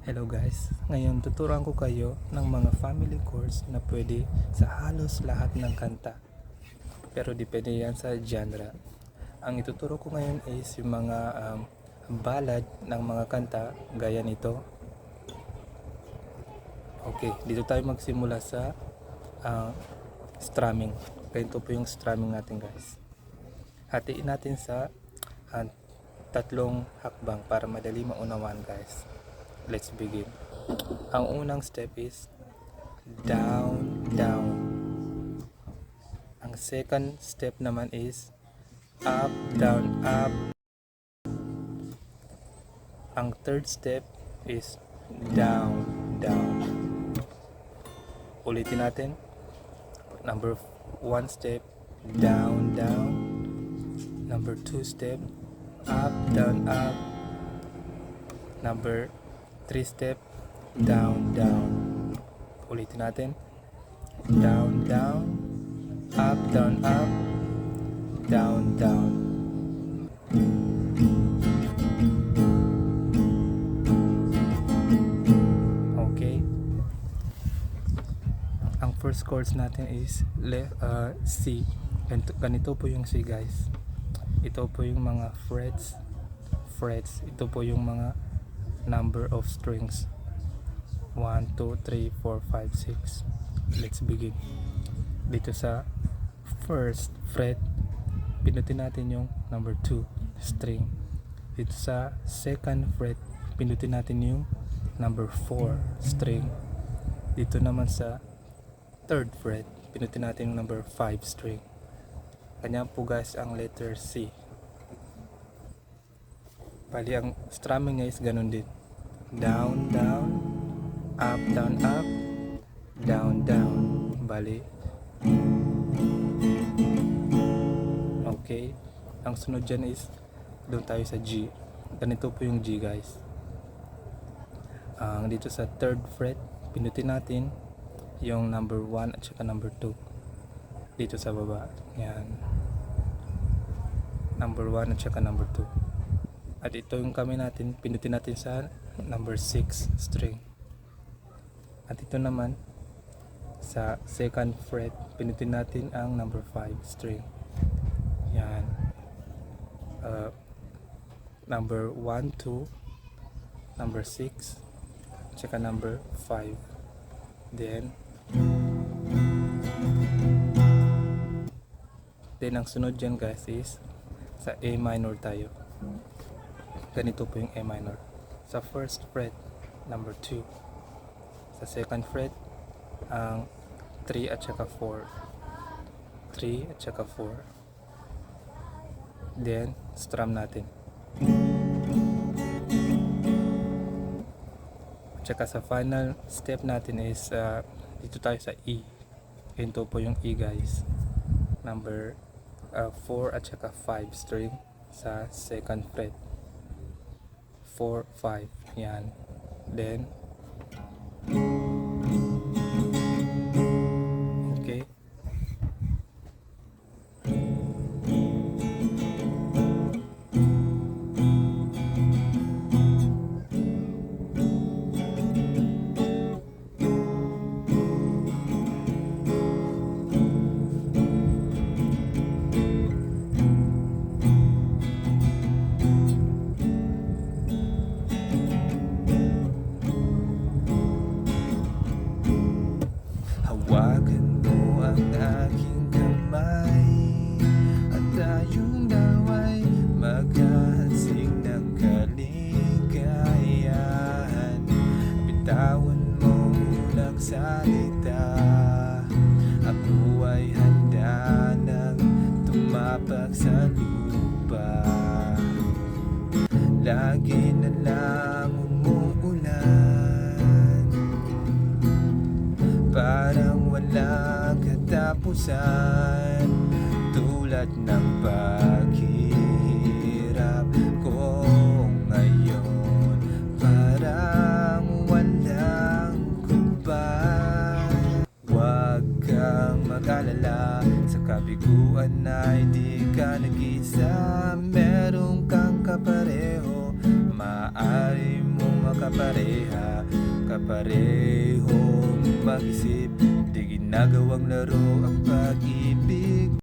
Hello guys, ngayon tuturuan ko kayo ng mga family chords na pwede sa halos lahat ng kanta. Pero depende yan sa genre. Ang ituturo ko ngayon is yung mga ballad ng mga kanta gaya nito. Okay, dito tayo magsimula sa strumming. Ganito po yung strumming natin guys. Hatiin natin sa tatlong hakbang para madali maunawaan guys. Let's begin. Ang unang step is down, down. Ang second step naman is up, down, up. Ang third step is down, down. Ulitin natin. Number 1 step, down, down. Number 2 step, up, down, up. Number 3 step, down, down. Ulitin natin. Down, down. Up, down, up. Down, down. Okay. Ang first chords natin is C. Ganito po yung C guys. Ito po yung mga frets. Ito po yung mga number of strings. 1, 2, 3, 4, 5, 6. Let's begin. Dito sa first fret, pinutin natin yung number 2 string. Dito sa second fret, pinutin natin yung number 4 string. Dito naman sa third fret, pinutin natin yung number 5 string. Kanya po guys ang letter C. Bali ang strumming niya is ganun din. Down, down, up, down, up, down, down. Bali. Okay. Ang sunod dyan is doon tayo sa G. Ganito po yung G guys. Dito sa third fret, pinutin natin yung number 1 at saka number 2. Dito sa baba. Yan. Number 1 at saka number 2. At ito yung kamay natin, pinutin natin sa number 6 string. At ito naman sa second fret, pinutin natin ang number 5 string. Yan. Number 1, 2, number 6, tsaka number 5. Then ang sunod dyan guys is sa A minor tayo. Ganito po yung A minor. Sa first fret, number 2. Sa second fret, ang 3 at saka 4. 3 at saka 4. Then, strum natin. At saka sa final step natin is dito tayo sa E. Ganito po yung E guys. Number 4 at saka 5 string sa second fret. 4, 5. Yan. Then, okay. Hawakan mo ang aking kamay at tayong dalawa'y maghahansing ng kaligayahan. Bitawan mo unang salita, ako ay handa nang tumapak sa lupa. Lagi na lang umuulan, parang walang katapusan, tulad ng paghihirap ko ngayon. Parang walang kubay. Huwag kang mag-alala, sa kabiguan ay di ka nag-isa. Meron kang kapareho, maaari mong makapareha. kaparehong mag-isip. Di ginagawang laro ang pag-ibig.